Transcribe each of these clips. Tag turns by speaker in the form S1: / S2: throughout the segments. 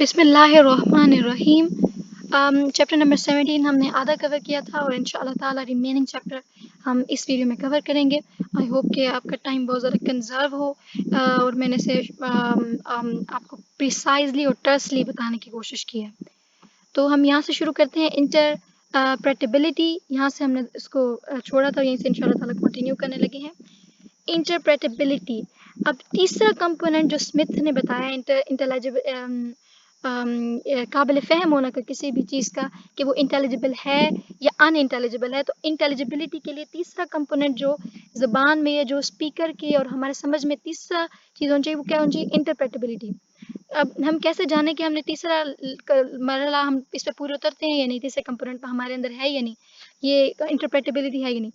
S1: बिस्मिल्लाहिर्रहमानिर्रहीम। Chapter number 17 हमने आधा कवर किया था और इंशाअल्लाह ताला रिमेनिंग चैप्टर हम इस वीडियो में कवर करेंगे। आई होप कि आपका टाइम बहुत ज़्यादा कंजर्व हो और मैंने इसे आपको प्रिसाइजली और टर्सली बताने की कोशिश की है। तो हम यहाँ से शुरू करते हैं इंटरप्रेटेबिलिटी। यहाँ से हमने इसको छोड़ा था, यहीं से इंशाअल्लाह ताला कंटिन्यू करने लगे हैं। इंटरप्रेटेबिलिटी। अब तीसरा कंपोनेंट जो स्मिथ ने बताया काबिल फ़हम होना का किसी भी चीज़ का कि वो इंटेलिजिबल है या अनइंटेलिजिबल है, तो इंटेलिजिबिलिटी के लिए तीसरा कंपोनेंट जो ज़बान में या जो स्पीकर की और हमारे समझ में तीसरा चीज़ होनी चाहिए, वो क्या होनी चाहिए? इंटरप्रेटेबिलिटी। अब हम कैसे जाने कि हमने तीसरा मरहला हम इस पे पूरे उतरते हैं या नहीं, तीसरे कंपोनेंट पर हमारे अंदर है या नहीं, ये इंटरप्रेटेबिलिटी है या नहीं।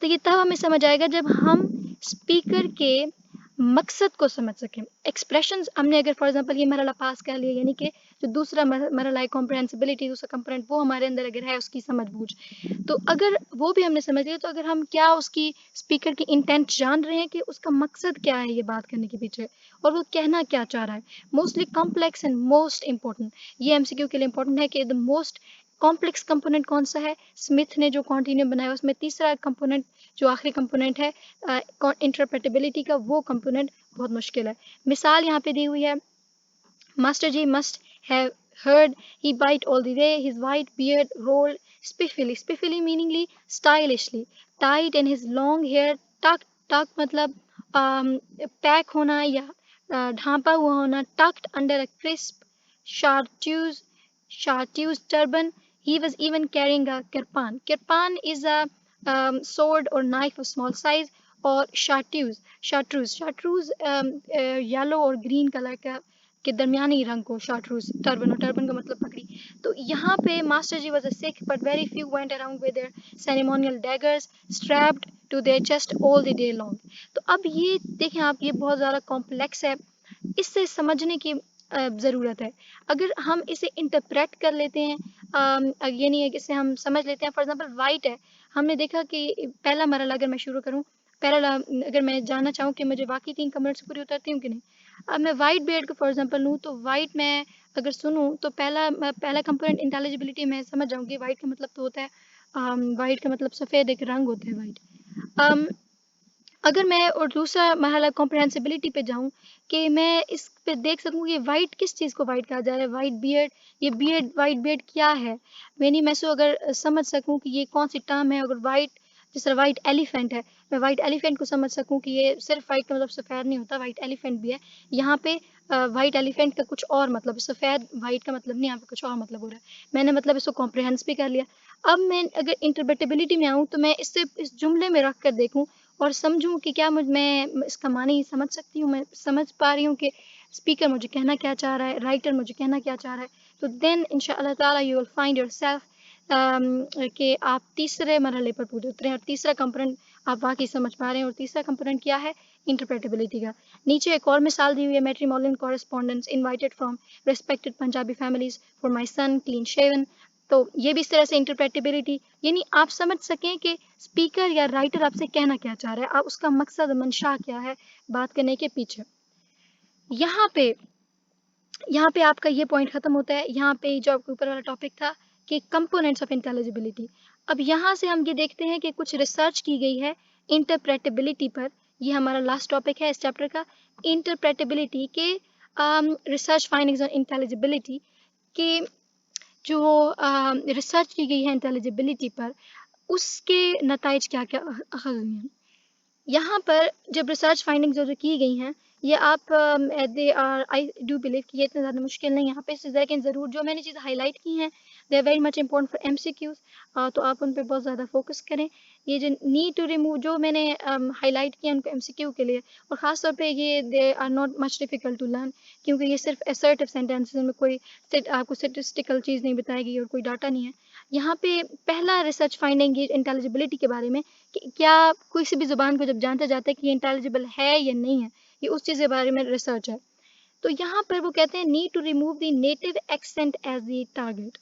S1: तो ये तब हमें समझ आएगा जब हम स्पीकर के मकसद को समझ सकें। एक्सप्रेशंस हमने अगर फॉर एग्जांपल ये मरहला पास कर लिया, यानी कि जो दूसरा मरहला है कॉम्प्रहेंसिबिलिटी, दूसरा कंपोनेंट वो हमारे अंदर अगर है उसकी समझ बूझ, तो अगर वो भी हमने समझ लिया, तो अगर हम क्या उसकी स्पीकर की इंटेंट जान रहे हैं कि उसका मकसद क्या है ये बात करने के पीछे और वो कहना क्या चाह रहा है। Mostly complex and most important, ये एमसीक्यू के लिए इंपॉर्टेंट है कि द मोस्ट कॉम्प्लेक्स कंपोनेंट कौन सा है। स्मिथ ने जो कॉन्टिन्यू बनाया उसमें तीसरा कंपोनेंट जो आखिरी कंपोनेंट है इंटरप्रेटेबिलिटी का, वो कंपोनेंट बहुत मुश्किल है। मिसाल यहाँ पे दी हुई है, master ji must have heard he bite all the way, his white beard rolled spiffily meaningly stylishly, tied and his long hair tucked मतलब पैक होना या ढांपा हुआ होना, tucked under a crisp chartreuse turban. He was even carrying a kirpan. Kirpan is a sword or knife of small size, और chartreuse yellow और green colour का के दरमियानी रंग को शार्ट्रूज, टर्बन, और टर्बन का मतलब पगड़ी। तो यहाँ पे master ji was a Sikh but very few went around with their ceremonial daggers strapped to their chest all the day long. तो अब ये देखें आप, ये बहुत ज़्यादा कॉम्प्लेक्स है, इससे समझने की ज़रूरत है। अगर हम इसे इंटरप्रेट कर लेते हैं, यानी इसे हम समझ लेते हैं, फॉर एग्जांपल वाइट है, हमने देखा कि पहला मरहला अगर मैं शुरू करूँ, पहला अगर मैं जानना चाहूँ कि मुझे बाकी 3 कमेंट्स पूरी उतरती हूँ कि नहीं। अब मैं वाइट बियर्ड को फॉर एग्जांपल लूँ, तो वाइट मैं अगर सुनूँ तो पहला कंपोनेंट इंटेलिजिबिलिटी में समझ जाऊँगी। वाइट का मतलब तो होता है वाइट का मतलब सफ़ेद एक रंग होता है वाइट। अगर मैं और दूसरा मरहला कॉम्प्रहेंसिबिलिटी पे जाऊँ कि मैं इस पे देख सकूँ कि वाइट किस चीज़ को वाइट कहा जा रहा है, वाइट बियर्ड, ये बियर्ड वाइट बियर्ड क्या है, यानी मैं सो अगर समझ सकूँ कि ये कौन सी टर्म है। अगर वाइट, जिस तरह वाइट एलिफेंट है, मैं वाइट एलिफेंट को समझ सकूँ कि ये सिर्फ वाइट का मतलब सफ़ेद नहीं होता, वाइट एलिफेंट भी है। यहाँ पे वाइट एलिफेंट का कुछ और मतलब, सफ़ेद वाइट का मतलब नहीं, यहाँ पे कुछ और मतलब हो रहा है। मैंने मतलब इसको कॉम्प्रहेंस भी कर लिया। अब मैं अगर इंटरप्रेटेबिलिटी में आऊँ, तो मैं इससे इस जुमले में रख कर देखूँ और समझूँ कि क्या मैं इसका मानी समझ सकती हूँ, मैं समझ पा रही हूँ कि स्पीकर मुझे कहना क्या चाह रहा है, राइटर मुझे कहना क्या चाह रहा है। तो देन इंशाअल्लाह ताला यू विल फाइंड योरसेल्फ कि आप तीसरे मरहले पर पूरे उतरे और तीसरा कंपोनेंट आप वाकई समझ पा रहे हैं। और तीसरा कंपोनेंट क्या है? इंटरप्रेटेबिलिटी का। नीचे एक और मिसाल दी हुई है, matrimonial correspondence invited from respected Punjabi families for my son clean shaven. तो ये भी इस तरह से इंटरप्रेटेबिलिटी, यानी आप समझ सकें कि स्पीकर या राइटर आपसे कहना क्या चाह रहा है, आप उसका मकसद मंशा क्या है बात करने के पीछे। यहाँ पे आपका ये पॉइंट खत्म होता है। यहाँ पे जो आपके ऊपर वाला टॉपिक था कि कंपोनेंट्स ऑफ इंटेलिजिबिलिटी, अब यहाँ से हम ये देखते हैं कि कुछ रिसर्च की गई है इंटरप्रेटेबिलिटी पर। ये हमारा लास्ट टॉपिक है इस चैप्टर का, इंटरप्रेटेबिलिटी के रिसर्च फाइंडिंग्स ऑन इंटेलिजिबिलिटी के जो रिसर्च की गई है इंटेलिजिबिलिटी पर, उसके नताइज क्या क्या अखज़ हुए हैं। यहाँ पर जब रिसर्च फाइंडिंग्स जो की गई हैं, ये आप they are, I do believe कि ये इतना ज़्यादा मुश्किल नहीं है यहाँ पे, लेकिन ज़रूर जो मैंने चीज़ें हाईलाइट की हैं they are very much important for MCQs, तो आप उन पे बहुत ज़्यादा फोकस करें। ये जो नीड टू रिमूव जो मैंने हाईलाइट किया उनको एमसीक्यू के लिए, और ख़ास तौर पे ये they are not much difficult to learn, क्योंकि ये सिर्फ असर्टिव सेंटेंसेस में कोई आपको स्टेटिस्टिकल चीज़ नहीं बताएगी और कोई डाटा नहीं है। यहाँ पे पहला रिसर्च फाइंडिंग ये इंटेलिजिबिलिटी के बारे में कि क्या किसी भी ज़ुबान को जब जांचा जाता है कि ये इंटेलिजिबल है या नहीं है, ये उस चीज़ के बारे में रिसर्च है। तो यहाँ पर वो कहते हैं need to remove the native accent as the target,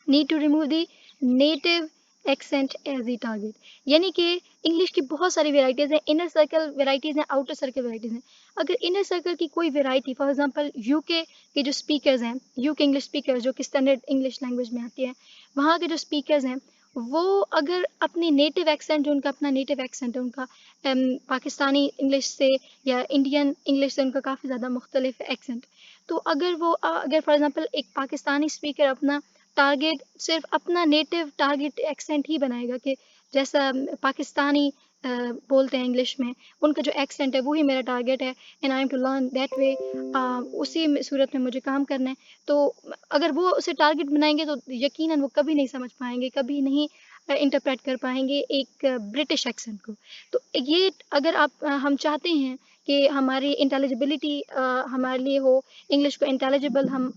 S1: need to remove the native accent as the target, यानी कि इंग्लिश की बहुत सारी वेराइटीज़ हैं, इनर सर्कल वेराइटीज़ हैं, आउटर सर्कल वेराइटीज़ हैं। अगर इनर सर्कल की कोई वैरायटी, फॉर एग्जांपल यूके के जो स्पीकर्स हैं, यूके इंग्लिश स्पीकर्स जो कि स्टैंडर्ड इंग्लिश लैंग्वेज में आती है, वहाँ के जो स्पीकर्स हैं वो अगर अपनी नेटिव एक्सेंट, जो उनका अपना नेटिव एक्सेंट है उनका, पाकिस्तानी इंग्लिश से या इंडियन इंग्लिश से उनका काफ़ी ज़्यादा मुख्तलिफ एक्सेंट, तो अगर वो अगर फॉर एग्जांपल एक पाकिस्तानी स्पीकर अपना टारगेट सिर्फ अपना नेटिव टारगेट एक्सेंट ही बनाएगा कि जैसा पाकिस्तानी बोलते हैं इंग्लिश में, उनका जो एक्सेंट है वही मेरा टारगेट है and I am to learn that way, उसी सूरत में मुझे काम करना है, तो अगर वो उसे टारगेट बनाएंगे तो यकीनन वो कभी नहीं समझ पाएंगे, कभी नहीं इंटरप्रेट कर पाएंगे एक ब्रिटिश एक्सेंट को। तो ये अगर हम चाहते हैं कि हमारी इंटेलिजिबिलिटी हमारे लिए हो, इंग्लिश को इंटेलिजिबल हम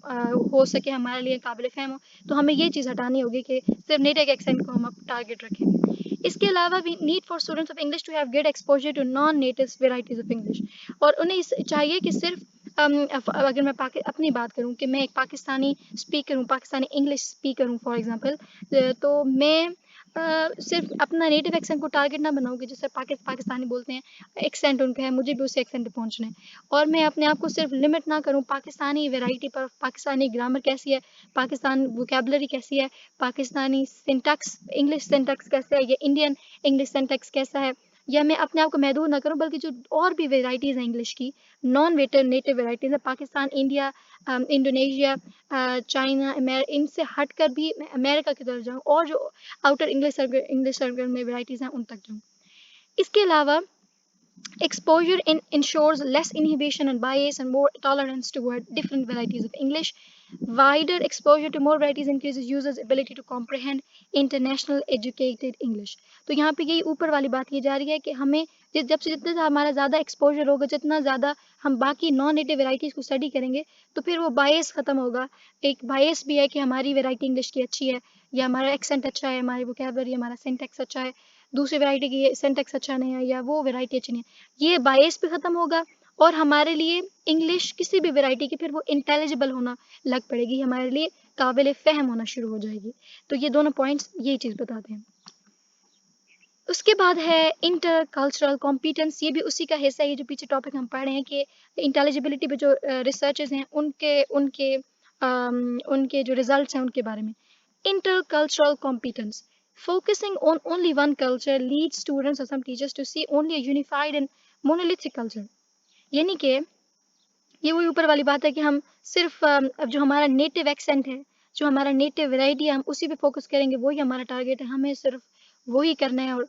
S1: हो सके, हमारे लिए काबिल फ़हम हो, तो हमें ये चीज़ हटानी होगी कि सिर्फ नेटिव एक्सेंट को हम टारगेट रखें। इसके अलावा भी need for students of English to have good exposure to non native varieties of English, और उन्हें चाहिए कि सिर्फ अगर मैं अपनी बात करूं कि मैं एक पाकिस्तानी स्पीकर हूं, पाकिस्तानी इंग्लिश स्पीकर हूं फॉर एग्जांपल, तो मैं सिर्फ अपना नेटिव एक्सेंट को टारगेट ना बनाऊं कि जैसे पाकिस्तानी बोलते हैं, एक्सेंट उनका है, मुझे भी उसी एक्सेंट पे पहुंचना है, और मैं अपने आप को सिर्फ लिमिट ना करूं पाकिस्तानी वैरायटी पर, पाकिस्तानी ग्रामर कैसी है, पाकिस्तान वोकेबलरी कैसी है, पाकिस्तानी सिंटैक्स, इंग्लिश सिंटैक्स कैसा है, या इंडियन इंग्लिश सिंटैक्स कैसा है, या मैं अपने आप को महदूद ना करूं, बल्कि जो और भी वेराइटीज़ हैं इंग्लिश की, नॉन नेटिव वेराइटीज़ है, पाकिस्तान, इंडिया, इंडोनेशिया, चाइना, इनसे हट कर भी मैं अमेरिका की तरफ जाऊँ, और जो आउटर इंग्लिश सर्कल में वेराइटीज़ हैं उन तक जाऊँ। इसके अलावा exposure ensures less inhibition and bias and more tolerance toward different varieties of English. Wider exposure to more varieties increases users' ability to comprehend international educated English. तो यहाँ पे यही ऊपर वाली बात की जा रही है कि हमें जब से जितना हमारा ज़्यादा एक्सपोजर होगा, जितना ज़्यादा हम बाकी नॉन नेटिव वेराइटीज़ को स्टडी करेंगे, तो फिर वो बायस ख़त्म होगा। एक बायस भी है कि हमारी वेराइटी इंग्लिश की अच्छी है, या हमारा एक्सेंट अच्छा है, हमारी वोकेबलरी, हमारा सिंटैक्स अच्छा है, दूसरी वैरायटी की सिंटैक्स अच्छा नहीं है, या वो वैरायटी अच्छी नहीं है, ये बायस भी ख़त्म होगा, और हमारे लिए इंग्लिश किसी भी वैरायटी की फिर वो इंटेलिजिबल होना लग पड़ेगी, हमारे लिए काबिल फ़हम होना शुरू हो जाएगी। तो ये दोनों पॉइंट्स यही चीज़ बताते हैं। उसके बाद है इंटर कल्चरल कॉम्पिटेंस, ये भी उसी का हिस्सा है, ये जो पीछे टॉपिक हम पढ़ रहे हैं कि इंटेलिजिबिलिटी पे जो रिसर्चेस हैं उनके उनके उनके जो रिजल्ट्स हैं उनके बारे में। Intercultural competence. Focusing on only one culture leads students or some teachers to see only a unified and monolithic culture. यानी कि ये वही ऊपर वाली बात है कि हम सिर्फ अब जो हमारा नेटिव एक्सेंट है, जो हमारा नेटिव वैरायटी है, हम उसी पे फोकस करेंगे, वही हमारा टारगेट है, हमें सिर्फ वही करना है, और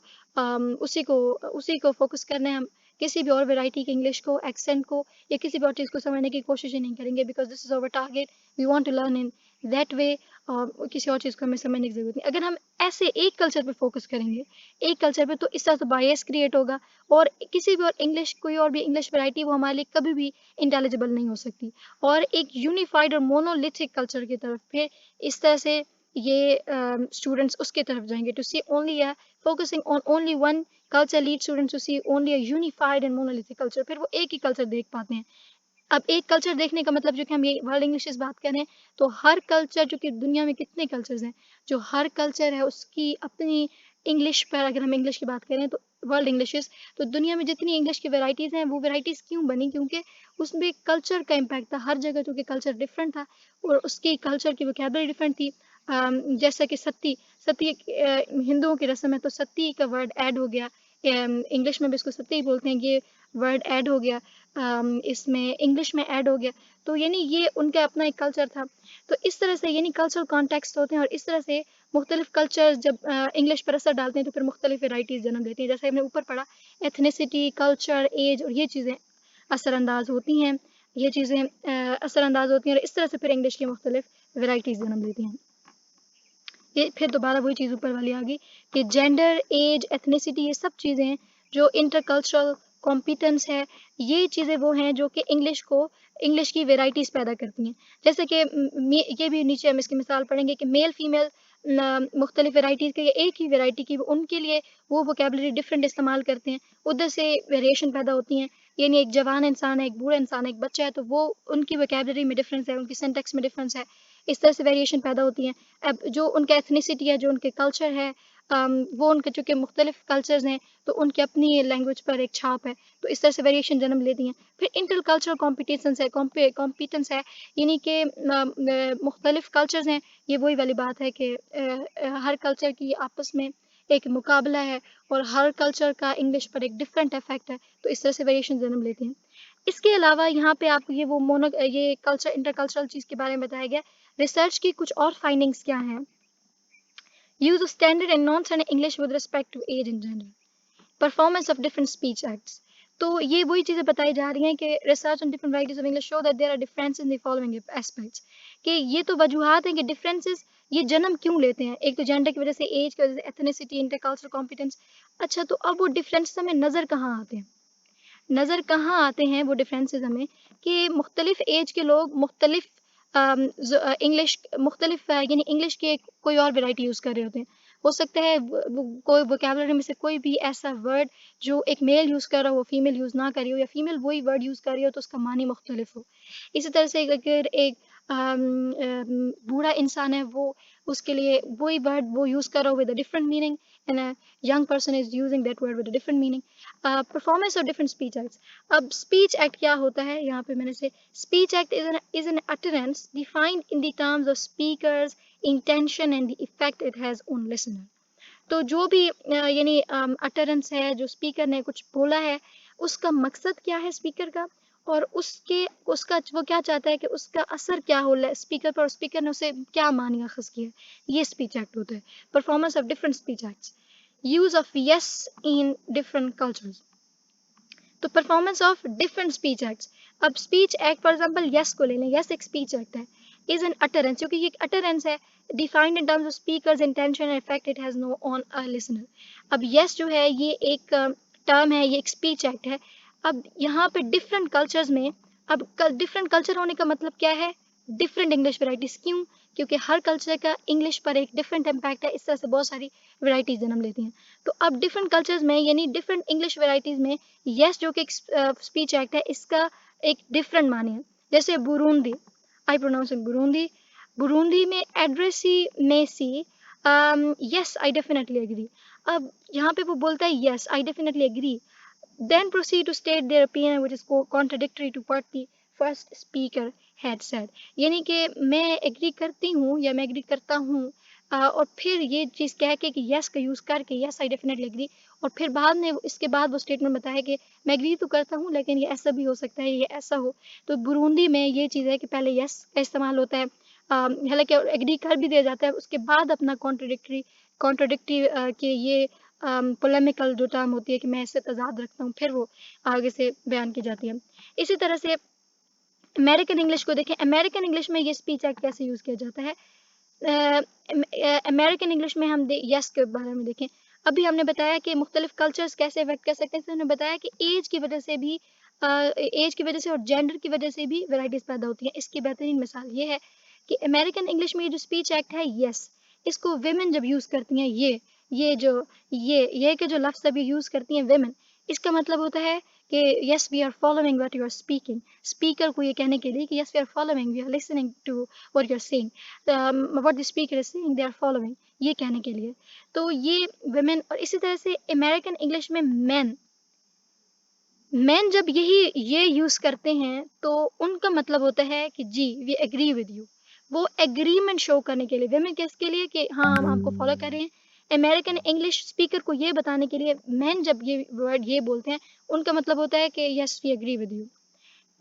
S1: उसी को फोकस करना है। हम किसी भी और वैरायटी की इंग्लिश को, एक्सेंट को, या किसी भी और चीज़ को समझने की कोशिश ही नहीं करेंगे, because this is our target, we want to learn in that way, और किसी और चीज़ को हमें समझने की ज़रूरत नहीं। अगर हम ऐसे एक कल्चर पे फोकस करेंगे, एक कल्चर पे, तो इस तरह से बायस क्रिएट होगा, और किसी भी और इंग्लिश, कोई और भी इंग्लिश वैरायटी वो हमारे लिए कभी भी इंटेलिजिबल नहीं हो सकती, और एक यूनिफाइड और मोनोलिथिक कल्चर की तरफ फिर इस तरह से ये स्टूडेंट्स उसके तरफ जाएंगे, to see only focusing on only one culture lead students to see only a unified and monolithic culture, फिर वो एक ही कल्चर देख पाते हैं। अब एक कल्चर देखने का मतलब, जो कि हम ये वर्ल्ड इंग्लिश बात करें, तो हर कल्चर, जो कि दुनिया में कितने कल्चर्स हैं, जो हर कल्चर है उसकी अपनी इंग्लिश पर, अगर हम इंग्लिश की बात करें तो वर्ल्ड इंग्लिशेस, तो दुनिया में जितनी इंग्लिश की वैराइटीज़ हैं, वो वैराइटीज़ क्यों बनी, क्योंकि उसमें कल्चर का इम्पैक्ट था, हर जगह चूँकि कल्चर डिफरेंट था, और उसकी कल्चर की वोकेबलरी डिफरेंट थी। जैसा कि सती, सती हिंदुओं की रस्म है, तो सती का वर्ड ऐड हो गया, इंग्लिश में भी इसको सती बोलते हैं, ये वर्ड ऐड हो गया, इसमें इंग्लिश में ऐड हो गया, तो यानी ये उनका अपना एक कल्चर था। तो इस तरह से यानी कल्चरल कॉन्टेक्स्ट होते हैं, और इस तरह से मुख्तलिफ कल्चर जब इंग्लिश पर असर डालते हैं, तो फिर मुख्तलिफ वेराइटीज़ जन्म देती हैं, जैसे हमने ऊपर पढ़ा, एथनिसिटी, कल्चर, एज, और ये चीज़ें असरअंदाज होती हैं, ये चीज़ें असरअंदाज होती हैं, और इस तरह से फिर इंग्लिश की मुख्तलिफ वेराइटीज़ जन्म देती हैं। ये फिर दोबारा वही चीज़ ऊपर वाली आ गई कि जेंडर, एज, एथनिसिटी, ये सब चीज़ें जो इंटरकल्चरल कॉम्पिटेंस है, ये चीज़ें वो हैं जो कि इंग्लिश की वेराइटीज़ पैदा करती हैं। जैसे कि ये भी नीचे हम इसकी मिसाल पढ़ेंगे कि मेल फीमेल मुख्तलिफ वेराइटीज़ के, एक ही वेराइटी की उनके लिए वो वोकेबलरी डिफरेंट इस्तेमाल करते हैं, उधर से वेरिएशन पैदा होती हैं। यानी एक जवान इंसान है, एक बूढ़ा इंसान है, एक बच्चा है, तो वो उनकी वोकेबलरी में डिफरेंस है, उनकी सिंटैक्स में डिफरेंस है, इस तरह से वेरिएशन पैदा होती हैं। अब जो उनका एथनिसिटी है, जो उनके कल्चर है, वो उनके चूँकि मुख्तलिफ कल्चर्स हैं तो उनकी अपनी लैंग्वेज पर एक छाप है, तो इस तरह से वेरिएशन जन्म लेती हैं। फिर इंटर कल्चरल कॉम्पिटिशन्स है, कॉम्पिटेंस है, यानी कि मुख्तलिफ कल्चर्स हैं, ये वही वाली बात है कि हर कल्चर की आपस में एक मुकाबला है और हर कल्चर का इंग्लिश पर एक डिफरेंट इफेक्ट है, तो इस तरह से वेरिएशन जन्म लेते हैं। इसके अलावा यहाँ पे आपको ये कल्चर इंटरकल्चरल चीज़ के बारे में बताया गया। रिसर्च की कुछ और फाइंडिंग्स क्या हैं? Use of standard and non standard English with respect to age and gender, performance of different speech acts. तो ये वही चीज़ें बताई जा रही हैं कि research on different varieties of English show that there are differences in the following aspects, कि ये तो वजूहात हैं कि डिफरेंसेस ये जन्म क्यों लेते हैं। एक तो जेंडर की वजह से, एज की वजह से, एथनिसिटी, इंटरकल्चरल कॉम्पिटेंस। अच्छा, तो अब वो डिफरेंसेस हमें नज़र कहाँ आते हैं? नज़र कहाँ आते हैं वो डिफरेंसेस हमें, कि मुख्तलिफ एज के लोग मुख्तलिफ इंग्लिश मुख्तलिफ यानी इंग्लिश के कोई और वैरायटी यूज़ कर रहे होते हैं। हो सकता है कोई वोकेबलरी में से कोई भी ऐसा वर्ड जो एक मेल यूज़ कर रहा हो वो फीमेल यूज़ ना कर रही हो, या फीमेल वही वर्ड यूज़ कर रही हो तो उसका मानी मुख्तलिफ हो। इसी तरह से अगर एक बूढ़ा इंसान है, वो उसके लिए वही वर्ड वो यूज़ कर रहा हो with a different meaning, and a young person is using that word with a different meaning. Performance of different speech acts. अब स्पीच एक्ट क्या होता है, यहाँ पे मैंने से speech act is an utterance defined in the terms of speaker's intention and the effect it has on listener। तो जो भी यानी अटरेंस है, जो स्पीकर ने कुछ बोला है, उसका मकसद क्या है स्पीकर का, और उसका वो क्या चाहता है कि उसका असर क्या हो स्पीकर पर, और स्पीकर ने उसे क्या मानी अखज़ किया, ये स्पीच एक्ट होता है। Performance of different speech acts, use of yes in different cultures. तो performance of different speech acts. अब speech act for example yes को ले लें, यस एक स्पीच एक्ट है, इज एन अटरेंस, क्योंकि ये एक अटरेंस है, defined in terms of speaker's intention and effect it has no on a listener. अब यस जो है ये एक टर्म है, ये एक स्पीच एक्ट है। अब यहाँ पे डिफरेंट कल्चर्स में, अब डिफरेंट कल्चर होने का मतलब क्या है, डिफरेंट इंग्लिश वेराइटीज। क्यों? क्योंकि हर कल्चर का इंग्लिश पर एक डिफरेंट इम्पैक्ट है, इस तरह से बहुत सारी वेराइटीज जन्म लेती हैं। तो अब डिफरेंट कल्चर्स में यानी डिफरेंट इंग्लिश वेराइटीज में यस जो कि एक स्पीच एक्ट है, इसका एक डिफरेंट माने है। जैसे Burundi, I pronounce in Burundi, Burundi में एड्रेसी में see yes I definitely agree. अब यहाँ पे वो बोलता है yes I definitely agree, then proceed to state their opinion which is contradictory to what the first speaker had said। यानी कि मैं एग्री करती हूँ या मैं एग्री करता हूँ, और फिर ये चीज़ कह के कि यस का यूज़ करके यस आई डेफिनेटली एग्री, और फिर बाद में इसके बाद वो स्टेटमेंट बताया कि मैं एग्री तो करता हूँ लेकिन ये ऐसा भी हो सकता है, ये ऐसा हो। तो बुरुंदी में ये चीज़ है कि पहले यस का इस्तेमाल होता है, हालांकि एग्री कर भी दिया जाता है, उसके बाद अपना कॉन्ट्रोडिक्टरी कि ये पोलेमिकल जो टर्म होती है कि मैं इससे तजाद रखता हूँ, फिर वो आगे से बयान की जाती है। इसी तरह से अमेरिकन इंग्लिश को देखें, अमेरिकन इंग्लिश में ये स्पीच एक्ट कैसे यूज़ किया जाता है। अमेरिकन इंग्लिश में हम यस के बारे में देखें, अभी हमने बताया कि मुख्तलिफ कल्चर्स कैसे इफेक्ट कर सकते हैं, हमने बताया कि एज की वजह से भी, एज की वजह से और जेंडर की वजह से भी वैराइटीज़ पैदा होती हैं। इसकी बेहतरीन मिसाल ये है कि अमेरिकन इंग्लिश में ये जो स्पीच एक्ट है यस, इसको वेमेन जब यूज़ करती हैं, ये जो ये के जो लफ्ज़ अभी यूज़ करती हैं वेमेन, इसका मतलब होता है कि yes we are following what you are speaking, speaker को ये कहने के लिए कि yes we are following, we are listening to what you are saying, what the speaker is saying they are following, ये कहने के लिए। तो ये वेमेन, और इसी तरह से अमेरिकन इंग्लिश में मैन जब ये यूज़ करते हैं तो उनका मतलब होता है कि जी वी एग्री विद यू, वो एग्रीमेंट शो करने के लिए, वेमेन किसके लिए कि हाँ हम आपको फॉलो कर रहे हैं। अमेरिकन इंग्लिश स्पीकर को ये बताने के लिए मैन जब ये वर्ड ये बोलते हैं, उनका मतलब होता है कि yes we agree with you.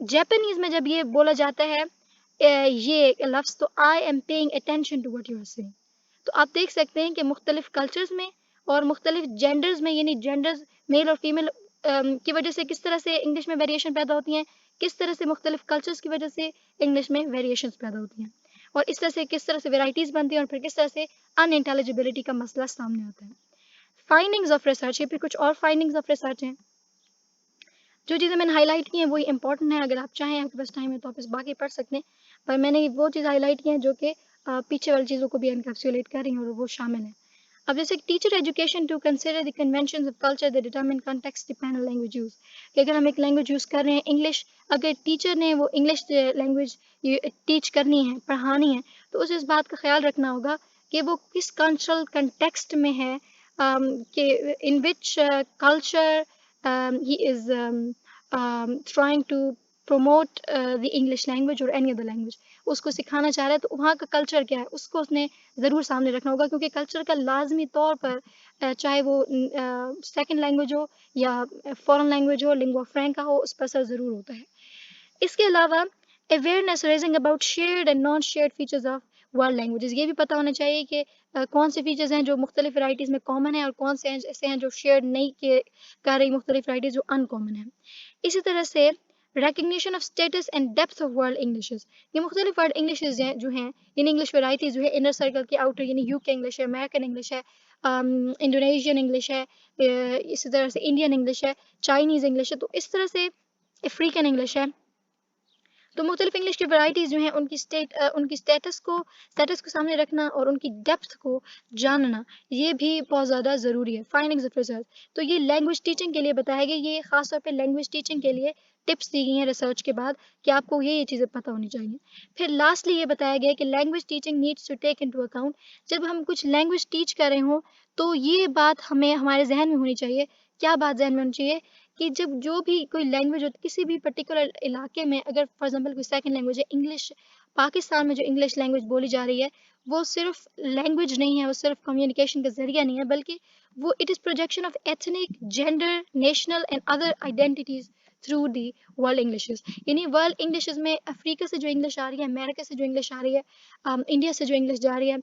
S1: Japanese में जब ये बोला जाता है ये लफ्ज़, तो I am paying attention to what you are saying. तो आप देख सकते हैं कि मुख्तलिफ कल्चर्स में और मुख्तलिफ जेंडर्स में, यानी जेंडर्स मेल और फीमेल की वजह से किस तरह से इंग्लिश में वेरिएशन पैदा होती हैं, किस तरह से मुख्तलिफ कल्चर्स की वजह से इंग्लिश में वेरिएशंस पैदा होती हैं, और इस तरह से किस तरह से वेराइटीज़ बनती हैं, और फिर किस तरह से अनइंटेलिजिबिलिटी का मसला सामने आता है। फाइंडिंग्स ऑफ रिसर्च, ये फिर कुछ और फाइंडिंग्स ऑफ रिसर्च हैं। जो चीज़ें मैंने हाईलाइट की हैं वही इंपॉर्टेंट है, अगर आप चाहें आपके पास टाइम है तो आप इस बाकी पढ़ सकते हैं, पर मैंने वो चीज़ हाईलाइट की हैं जो कि पीछे वाली चीज़ों को भी एनकैप्सुलेट कर रही हैं और वो शामिल हैं। अब जैसे teacher education to consider the conventions of culture that determine context depend on language use, कि अगर हम एक लैंग्वेज यूज़ कर रहे हैं इंग्लिश, अगर टीचर ने वो इंग्लिश लैंग्वेज टीच करनी है, पढ़ानी है, तो उसे इस बात का ख्याल रखना होगा कि वो किस कल्चरल कंटेक्स्ट में है, in which culture he is trying to promote the English language or any other language, उसको सिखाना चाह रहा है, तो वहाँ का कल्चर क्या है उसको उसने ज़रूर सामने रखना होगा, क्योंकि कल्चर का लाजमी तौर पर चाहे वो सेकंड लैंग्वेज हो या फॉरेन लैंग्वेज हो, लिंगुआ फ्रैंका हो, उस पर असर ज़रूर होता है। इसके अलावा awareness raising about shared and non shared features of world languages, ये भी पता होना चाहिए कि कौन से फीचर्स हैं जो मुख्तलिफ वैराइटीज़ में कॉमन है और कौन से ऐसे हैं जो शेयर नहीं के कर रही मुख्तलिफ वैराइटीज़ जो अनकॉमन है। इसी तरह से recognition of status and depth of world Englishes, ये मुख्तलिफ वर्ड इंग्लिशेज हैं जो हैं, इन इंग्लिश वेराइटीज़ जो है इनर सर्कल के आउटर, यानी यूके इंग्लिश है, अमेरिकन इंग्लिश है, इंडोनेशियन इंग्लिश है, इसी तरह से इंडियन इंग्लिश है, चाइनीज़ इंग्लिश है, तो इस तरह से अफ्रीकन इंग्लिश है। तो मुख्तलिफ इंग्लिश की वैराइटीज़ जो हैं उनकी स्टेटस को सामने रखना और उनकी डेप्थ को जानना, ये भी बहुत ज़्यादा ज़रूरी है। फाइंडिंग्स ऑफ रिसर्च, तो ये लैंग्वेज टीचिंग के लिए बताया गया, ये ख़ास तौर पे लैंग्वेज टीचिंग के लिए टिप्स दी गई हैं रिसर्च के बाद कि आपको ये चीज़ें पता होनी चाहिए। फिर लास्टली ये बताया गया कि language teaching needs to take into account, जब हम कुछ लैंग्वेज टीच कर रहे हों तो ये बात हमें हमारे जहन में होनी चाहिए। क्या बात जहन में होनी चाहिए? कि जब जो भी कोई लैंग्वेज होती है किसी भी पर्टिकुलर इलाके में, अगर फॉर एग्जांपल कोई सेकंड लैंग्वेज है इंग्लिश, पाकिस्तान में जो इंग्लिश लैंग्वेज बोली जा रही है वो सिर्फ लैंग्वेज नहीं है, वो सिर्फ कम्युनिकेशन का जरिया नहीं है, बल्कि वो it is projection of ethnic, gender, national and other identities through the world Englishes. यानी वर्ल्ड इंग्लिशेस में अफ्रीका से जो इंग्लिश आ रही है, अमेरिका से जो इंग्लिश आ रही है, इंडिया से जो इंग्लिश जा रही है,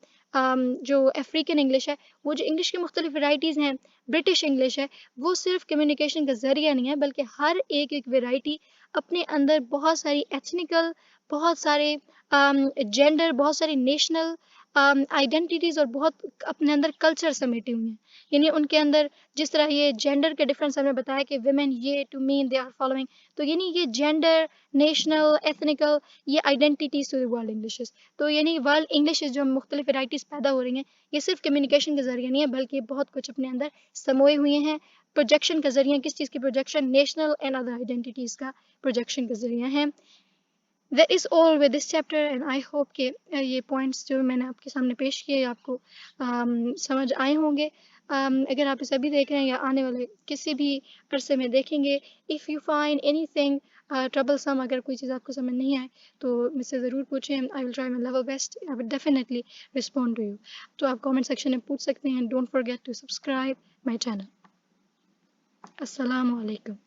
S1: जो अफ्रीकन इंग्लिश है, वो जो इंग्लिश की मुख्तलिफ वैराइटीज़ हैं, ब्रिटिश इंग्लिश है, वो सिर्फ कम्युनिकेशन का ज़रिया नहीं है, बल्कि हर एक वैरायटी अपने अंदर बहुत सारी एथनिकल, बहुत सारे जेंडर, बहुत सारी नेशनल आइडेंटिटीज़ और बहुत अपने अंदर कल्चर समेटे हुए हैं। यानी उनके अंदर जिस तरह ये जेंडर के डिफरेंस हमने बताया कि विमेन ये to mean they are following, तो यानी ये जेंडर, नेशनल, एथनिकल, ये आइडेंटिटीज़ टू वर्ल्ड इंग्लिशेस। तो यानी वर्ल्ड इंग्लिशेस जो मुख्तलिफ वैराइटीज़ पैदा हो रही हैं, ये सिर्फ कम्युनिकेशन का ज़रिया नहीं है, बल्कि बहुत कुछ अपने अंदर समोए हुए हैं। प्रोजेक्शन का ज़रिया, किस चीज़ की projection? National and other identities का प्रोजेक्शन का ज़रिया है। That is all with this chapter and I hope कि ये points जो मैंने आपके सामने पेश किए आपको समझ आए होंगे। अगर आप इसे अभी देख रहे हैं या आने वाले किसी भी अरसे में देखेंगे, if you find anything troublesome, अगर कोई चीज़ आपको समझ नहीं आए तो मुझसे ज़रूर पूछें। I will try my level best. I will definitely respond to you. तो आप comment section में पूछ सकते हैं। Don't forget to subscribe my channel. अस्सलामु अलैकुम।